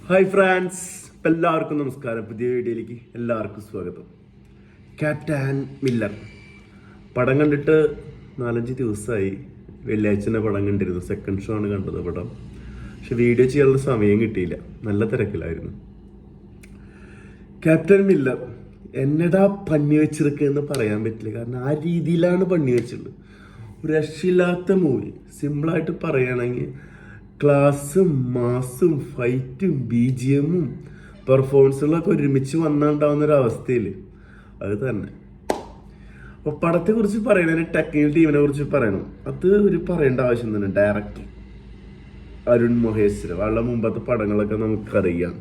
Hi France, എല്ലാവർക്കും നമസ്കാരം. പുതിയ വീഡിയോയിലേക്ക് എല്ലാവർക്കും സ്വാഗതം. ക്യാപ്റ്റൻ മില്ലർ പടം കണ്ടിട്ട് 4-5 ദിവസമായി. വെള്ളിയാഴ്ച പടം കണ്ടിരുന്നു. സെക്കൻഡ് ഷോ ആണ് കണ്ടത് പടം. പക്ഷെ വീഡിയോ ചെയ്യാനുള്ള സമയം കിട്ടിയില്ല, നല്ല തിരക്കിലായിരുന്നു. ക്യാപ്റ്റൻ മില്ലർ എന്നടാ പണി വെച്ചിരിക്കുക പറയാൻ പറ്റില്ല, കാരണം ആ രീതിയിലാണ് പണി വെച്ചിട്ടുള്ളത്. ഒരു രക്ഷയില്ലാത്ത മൂവി. സിമ്പിളായിട്ട് പറയുകയാണെങ്കിൽ ക്ലാസ്സും മാസും ഫൈറ്റും BGM-ഉം പെർഫോമൻസുകളൊക്കെ ഒരുമിച്ച് വന്നുണ്ടാവുന്ന ഒരു അവസ്ഥയിൽ അത് തന്നെ. അപ്പോൾ പടത്തെ കുറിച്ച് പറയണതിന് ടെക്നിക്കൽ ടീമിനെ കുറിച്ച് പറയണം. അത് ഒരു പറയേണ്ട ആവശ്യം തന്നെ. ഡയറക്ടർ അരുൺ മഹേശ്വര, വളരെ മുമ്പത്തെ പടങ്ങളൊക്കെ നമുക്കറിയാം,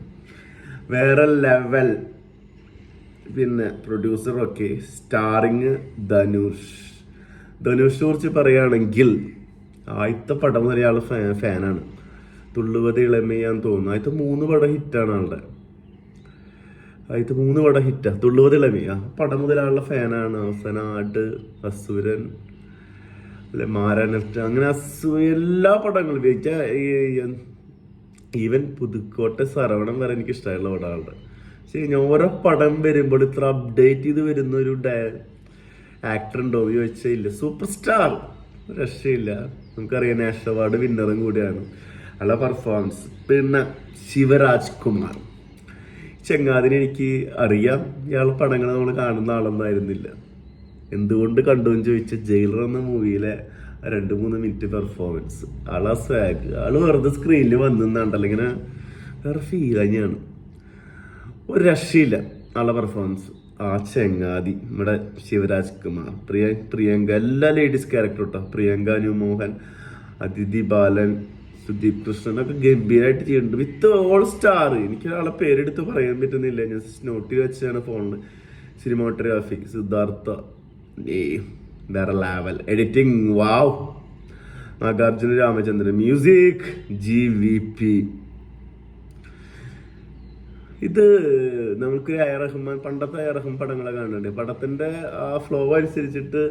വേറെ ലെവൽ. പിന്നെ പ്രൊഡ്യൂസറൊക്കെ സ്റ്റാറിങ് ധനുഷിനെ കുറിച്ച് പറയുകയാണെങ്കിൽ ആദ്യത്തെ പടം വരെ ആള് ഫാനാണ്. തുള്ളുവത് ഇളമയാന്ന് തോന്നുന്നു. ആദ്യത്തെ 3 പടം ഹിറ്റാണ് ആളുടെ. ആദ്യത്തെ 3 പടം ഹിറ്റാ. തുള്ളുവത് ഇളമയ പടം മുതൽ ആളുടെ ഫാനാണ്. അവസാനം ആട്, അസുരൻ, അല്ലെ മാരാനറ്റ്, അങ്ങനെ എല്ലാ പടങ്ങളും ഈവൻ പുതുക്കോട്ടെ സരവണം വരെ എനിക്ക് ഇഷ്ടമുള്ള പടം ആളുടെ. പക്ഷേ ഓരോ പടം വരുമ്പോൾ ഇത്ര അപ്ഡേറ്റ് ചെയ്ത് വരുന്ന ഒരു ആക്ടർ ഉണ്ടോ എന്ന് ചോദിച്ചാൽ ഇല്ല. സൂപ്പർ സ്റ്റാർ, രക്ഷയില്ല. നമുക്കറിയാം, നാഷണൽ അവാർഡ് വിന്നറും കൂടിയാണ്. നല്ല പെർഫോമൻസ്. പിന്നെ ശിവരാജ് കുമാർ ചെങ്ങാതിനെ എനിക്ക് അറിയാം. ഇയാളെ പടങ്ങൾ നമ്മൾ കാണുന്ന ആളൊന്നായിരുന്നില്ല. എന്തുകൊണ്ട് കണ്ടു എന്ന് ചോദിച്ചാൽ ജയിലർ എന്ന മൂവിയിലെ 2-3 മിനിറ്റ് പെർഫോമൻസ്, ആളാ സ്വാഗ്, ആള് വെറുതെ സ്ക്രീനിൽ വന്നിട്ടുണ്ടല്ലോ, ഇങ്ങനെ വേറെ ഫീൽ തന്നെയാണ്. ഒരു രക്ഷയില്ല ആളെ പെർഫോമൻസ്. ആ ചെങ്ങാതി നമ്മുടെ ശിവരാജ് കുമാർ, പ്രിയങ്ക, എല്ലാ ലേഡീസ് ക്യാരക്ടർ കേട്ടോ. പ്രിയങ്ക, അനുമോഹൻ, അതിഥി ബാലൻ, സുദീപ് കൃഷ്ണനൊക്കെ ഗംഭീരമായിട്ട് ചെയ്യുന്നുണ്ട്. With all star. എനിക്ക് ഒരാളെ പേരെടുത്ത് പറയാൻ പറ്റുന്നില്ല, ഞാൻ നോട്ട് വെച്ചാണ് ഫോണിൽ. സിനിമാറ്റോഗ്രാഫി സിദ്ധാർത്ഥ, വേറെ level. Editing wow. Nagarjuna Ramachandran. Music GVP. ഇത് നമുക്ക് റഹ്മാൻ, പണ്ടത്തെ റഹ്മാൻ പടങ്ങളെ കാണുന്നുണ്ട്. പടത്തിന്റെ ആ ഫ്ലോ അനുസരിച്ചിട്ട്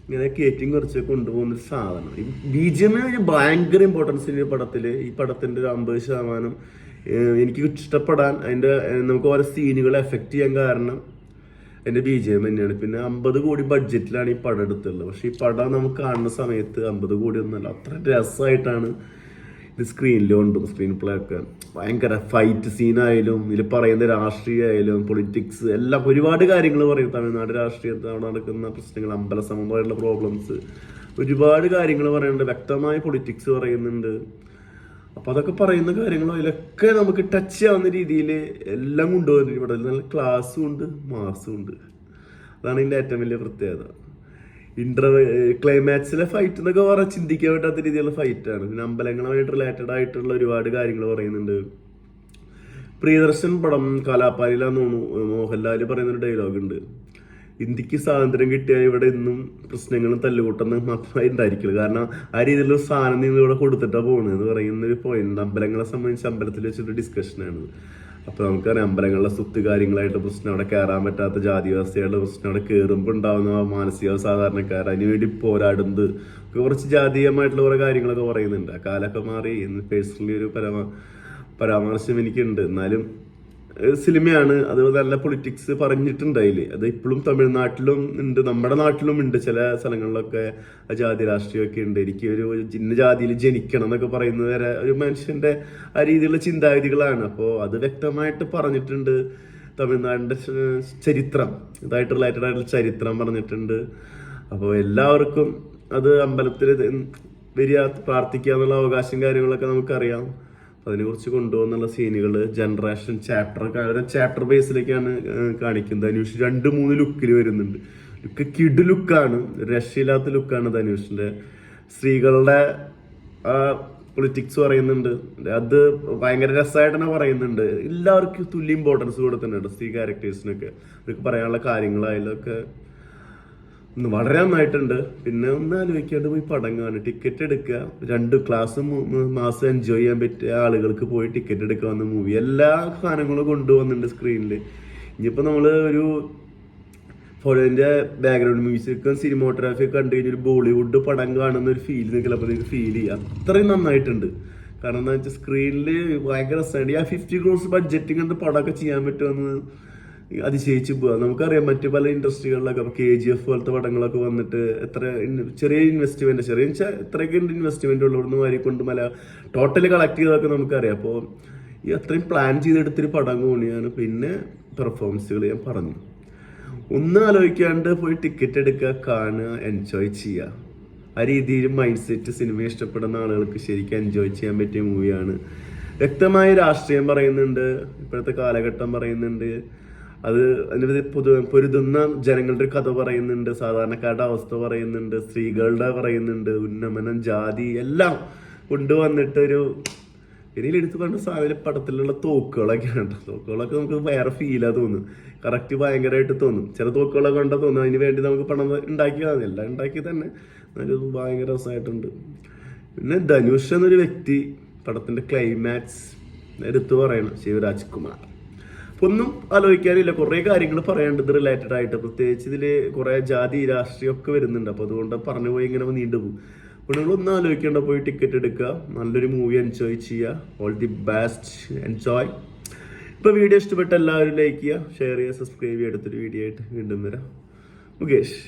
ഇങ്ങനെ കേറ്റിങ് കുറച്ച് കൊണ്ടുപോകുന്ന ഒരു സാധനം. ഈ BGM ഭയങ്കര ഇമ്പോർട്ടൻസ് ഈ പടത്തില്. ഈ പടത്തിന്റെ ഒരു 50% എനിക്ക് ഇഷ്ടപ്പെടാൻ, അതിന്റെ നമുക്ക് ഓരോ സീനുകളെ എഫക്ട് ചെയ്യാൻ കാരണം അതിന്റെ BGM തന്നെയാണ്. പിന്നെ 50 കോടി ബഡ്ജറ്റിലാണ് ഈ പടം എടുത്തുള്ളത്. പക്ഷെ ഈ പടം നമുക്ക് കാണുന്ന സമയത്ത് 50 കോടി ഒന്നല്ല, അത്ര രസമായിട്ടാണ് ഇത് സ്ക്രീനിലുണ്ട്. സ്ക്രീൻ പ്ലേ ഒക്കെ ഭയങ്കര ഫൈറ്റ് സീനായാലും ഇതിൽ പറയുന്ന രാഷ്ട്രീയമായാലും പൊളിറ്റിക്സ് എല്ലാം ഒരുപാട് കാര്യങ്ങൾ പറയും. തമിഴ്നാട് രാഷ്ട്രീയത്തിൽ അവിടെ നടക്കുന്ന പ്രശ്നങ്ങൾ, അമ്പല സംബന്ധമായിട്ടുള്ള പ്രോബ്ലംസ്, ഒരുപാട് കാര്യങ്ങൾ പറയുന്നുണ്ട്. വ്യക്തമായ പൊളിറ്റിക്സ് പറയുന്നുണ്ട്. അപ്പൊ അതൊക്കെ പറയുന്ന കാര്യങ്ങളും അതിലൊക്കെ നമുക്ക് ടച്ച് ചെയ്യാവുന്ന രീതിയിൽ എല്ലാം കൊണ്ടുപോകുന്നു. ഇവിടെ നല്ല ക്ലാസ്സും ഉണ്ട്, മാസും ഉണ്ട്. അതാണ് ഇതിന്റെ ഏറ്റവും വലിയ പ്രത്യേകത. ക്ലൈമാക്സിലെ ഫൈറ്റ് എന്നൊക്കെ പറഞ്ഞാൽ ചിന്തിക്കാൻ പറ്റാത്ത രീതിയിലുള്ള ഫൈറ്റാണ്. പിന്നെ അമ്പലങ്ങളുമായിട്ട് റിലേറ്റഡ് ആയിട്ടുള്ള ഒരുപാട് കാര്യങ്ങൾ പറയുന്നുണ്ട്. പ്രിയദർശൻ പടം കാലാപ്പാലിലാന്ന് തോന്നുന്നു, മോഹൻലാൽ പറയുന്നൊരു ഡയലോഗ് ഉണ്ട്, ഇന്ത്യക്ക് സ്വാതന്ത്ര്യം കിട്ടിയാൽ ഇവിടെ ഇന്നും പ്രശ്നങ്ങളും തല്ലുകൂട്ടെന്ന് മാത്രമേ ഉണ്ടായിരിക്കുള്ളൂ. കാരണം ആ രീതിയിലുള്ള സാധനം നിങ്ങൾ ഇവിടെ കൊടുത്തിട്ടാണ് പോകുന്നത് പറയുന്നൊരു പോയിന്റ്. അമ്പലങ്ങളെ സംബന്ധിച്ച് അമ്പലത്തിൽ വെച്ചിട്ട് ഡിസ്കഷനാണ്. അപ്പൊ നമുക്കറിയാം, അമ്പലങ്ങളിലെ സ്വത്ത് കാര്യങ്ങളായിട്ട് പ്രശ്നം, അവിടെ കയറാൻ പറ്റാത്ത ജാതി വ്യവസ്ഥയുടെ പ്രശ്നം, അവിടെ കയറുമ്പോൾ ഉണ്ടാകുന്ന മാനസിക സാധാരണക്കാർ അതിനുവേണ്ടി പോരാടുന്നത്, കുറച്ച് ജാതീയമായിട്ടുള്ള കുറെ കാര്യങ്ങളൊക്കെ പറയുന്നുണ്ട്. ആ കാലൊക്കെ മാറി എന്ന് പേഴ്സണലി ഒരു പരാമർശം എനിക്കുണ്ട്. എന്നാലും സിനിമയാണ് അത്. നല്ല പൊളിറ്റിക്സ് പറഞ്ഞിട്ടുണ്ട് അതില്. അത് ഇപ്പോഴും തമിഴ്നാട്ടിലും ഉണ്ട്, നമ്മുടെ നാട്ടിലും ഉണ്ട്. ചില സ്ഥലങ്ങളിലൊക്കെ ജാതി രാഷ്ട്രീയമൊക്കെ ഉണ്ട്. എനിക്ക് ഒരു ഇന്ന ജാതിയിൽ ജനിക്കണം എന്നൊക്കെ പറയുന്നത് വരെ ഒരു മനുഷ്യന്റെ ആ രീതിയിലുള്ള ചിന്താഗതികളാണ്. അപ്പോൾ അത് വ്യക്തമായിട്ട് പറഞ്ഞിട്ടുണ്ട്. തമിഴ്നാടിന്റെ ചരിത്രം, ഇതായിട്ട് റിലേറ്റഡ് ആയിട്ടുള്ള ചരിത്രം പറഞ്ഞിട്ടുണ്ട്. അപ്പോൾ എല്ലാവർക്കും അത് അമ്പലത്തിൽ വരിക, പ്രാർത്ഥിക്കുക എന്നുള്ള അവകാശം കാര്യങ്ങളൊക്കെ നമുക്കറിയാം. അതിനെക്കുറിച്ച് കൊണ്ടുപോകുന്നുള്ള സീനുകൾ, ജനറേഷൻ ചാപ്റ്റർ ബേസിലേക്കാണ് കാണിക്കുന്നത്. ധനുഷ് 2-3 ലുക്കിൽ വരുന്നുണ്ട്. കിഡ് ലുക്കാണ്, രക്ഷയില്ലാത്ത ലുക്കാണ് ധനുഷിന്റെ. സ്ത്രീകളുടെ പൊളിറ്റിക്സ് പറയുന്നുണ്ട്, അത് ഭയങ്കര രസമായിട്ട് തന്നെ പറയുന്നുണ്ട്. എല്ലാവർക്കും തുല്യ ഇമ്പോർട്ടൻസ് കൊടുത്തിട്ടുണ്ട്. സ്ത്രീ ക്യാരക്ടേഴ്സിനൊക്കെ അവർക്ക് പറയാനുള്ള കാര്യങ്ങളായാലൊക്കെ വളരെ നന്നായിട്ടുണ്ട്. പിന്നെ ഒന്ന് ആലോചിക്കാണ്ട് പോയി പടം കാണുക, ടിക്കറ്റ് എടുക്കുക. 2 ക്ലാസ് മാസം എൻജോയ് ചെയ്യാൻ പറ്റിയ ആളുകൾക്ക് പോയി ടിക്കറ്റ് എടുക്കാവുന്ന മൂവി. എല്ലാ സാധനങ്ങളും കൊണ്ടുവന്നിട്ടുണ്ട് സ്ക്രീനിൽ. ഇനിയിപ്പോൾ നമ്മൾ ഒരു ഫോണിന്റെ ബാക്ക്ഗ്രൗണ്ട് മ്യൂസിക്കും സിനിമോട്ടോഗ്രാഫി ഒക്കെ കണ്ടു കഴിഞ്ഞാൽ ഒരു ബോളിവുഡ് പടം കാണുന്ന ഒരു ഫീൽ നിൽക്കില്ല. അപ്പോൾ നിങ്ങൾക്ക് ഫീൽ ചെയ്യുക, അത്രയും നന്നായിട്ടുണ്ട്. കാരണം എന്താ വെച്ചാൽ സ്ക്രീനിൽ ഭയങ്കര രസമാണ്. ആ 50 crores ബഡ്ജറ്റ് കണ്ട് പടമൊക്കെ ചെയ്യാൻ പറ്റുമെന്ന് അതിശയിച്ച് പോവാ. നമുക്കറിയാം മറ്റു പല ഇൻഡസ്ട്രികളിലൊക്കെ KGF പോലത്തെ പടങ്ങളൊക്കെ വന്നിട്ട് എത്ര ചെറിയ ഇൻവെസ്റ്റ്മെന്റ്, ചെറിയ വെച്ചാൽ എത്രയൊക്കെ ഇൻവെസ്റ്റ്മെന്റ് ഉള്ളൂ വാരിക്കൊണ്ട് ടോട്ടലി കളക്ട് ചെയ്തൊക്കെ നമുക്കറിയാം. അപ്പോൾ ഈ അത്രയും പ്ലാൻ ചെയ്തെടുത്തൊരു പടം കൂടിയാണ്. പിന്നെ പെർഫോമൻസുകൾ ഞാൻ പറഞ്ഞു, ഒന്നും ആലോചിക്കാണ്ട് പോയി ടിക്കറ്റ് എടുക്കുക, കാണുക, എൻജോയ് ചെയ്യുക. ആ രീതിയിൽ മൈൻഡ് സെറ്റ് സിനിമ ഇഷ്ടപ്പെടുന്ന ആളുകൾക്ക് ശരിക്കും എൻജോയ് ചെയ്യാൻ പറ്റിയ മൂവിയാണ്. വ്യക്തമായ രാഷ്ട്രീയം പറയുന്നുണ്ട്, ഇപ്പോഴത്തെ കാലഘട്ടം പറയുന്നുണ്ട്, അത് അതിന് പൊരുതുന്ന ജനങ്ങളുടെ ഒരു കഥ പറയുന്നുണ്ട്, സാധാരണക്കാരുടെ അവസ്ഥ പറയുന്നുണ്ട്, സ്ത്രീകളുടെ പറയുന്നുണ്ട്, ഉന്നമനം, ജാതി എല്ലാം കൊണ്ടുവന്നിട്ട് ഒരു ഇതിൽ എടുത്തു പറഞ്ഞ സാധനം പടത്തിലുള്ള തോക്കുകളൊക്കെയാണ് കേട്ടോ. തോക്കുകളൊക്കെ നമുക്ക് വേറെ ഫീലാ തോന്നും, കറക്റ്റ് ഭയങ്കരമായിട്ട് തോന്നും. ചില തോക്കുകളൊക്കെ കണ്ടാൽ തോന്നും അതിന് വേണ്ടി നമുക്ക് പണം ഉണ്ടാക്കിയതാണ്, എല്ലാം ഉണ്ടാക്കി തന്നെ. എന്നാലും ഭയങ്കര രസമായിട്ടുണ്ട്. പിന്നെ ധനുഷ് എന്നൊരു വ്യക്തി, പടത്തിന്റെ ക്ലൈമാക്സ് എടുത്തു പറയണം, ശിവരാജ്കുമാർ. അപ്പൊ ഒന്നും ആലോചിക്കാനില്ല, കുറെ കാര്യങ്ങൾ പറയാനുണ്ട് ഇത് റിലേറ്റഡ് ആയിട്ട്. പ്രത്യേകിച്ച് ഇതിൽ കുറെ ജാതി രാഷ്ട്രീയം ഒക്കെ വരുന്നുണ്ട്. അപ്പൊ അതുകൊണ്ട് പറഞ്ഞു പോയി ഇങ്ങനെ നീണ്ടുപോകും. അപ്പോൾ നിങ്ങളൊന്നും ആലോചിക്കേണ്ട, പോയി ടിക്കറ്റ് എടുക്കുക, നല്ലൊരു മൂവി എൻജോയ് ചെയ്യുക. All the best, enjoy. ഇപ്പോൾ വീഡിയോ ഇഷ്ടപ്പെട്ട എല്ലാവരും ലൈക്ക് ചെയ്യുക, ഷെയർ ചെയ്യുക, സബ്സ്ക്രൈബ് ചെയ്യുക. അടുത്തൊരു വീഡിയോ ആയിട്ട് വീണ്ടും വരാം. മുകേഷ്.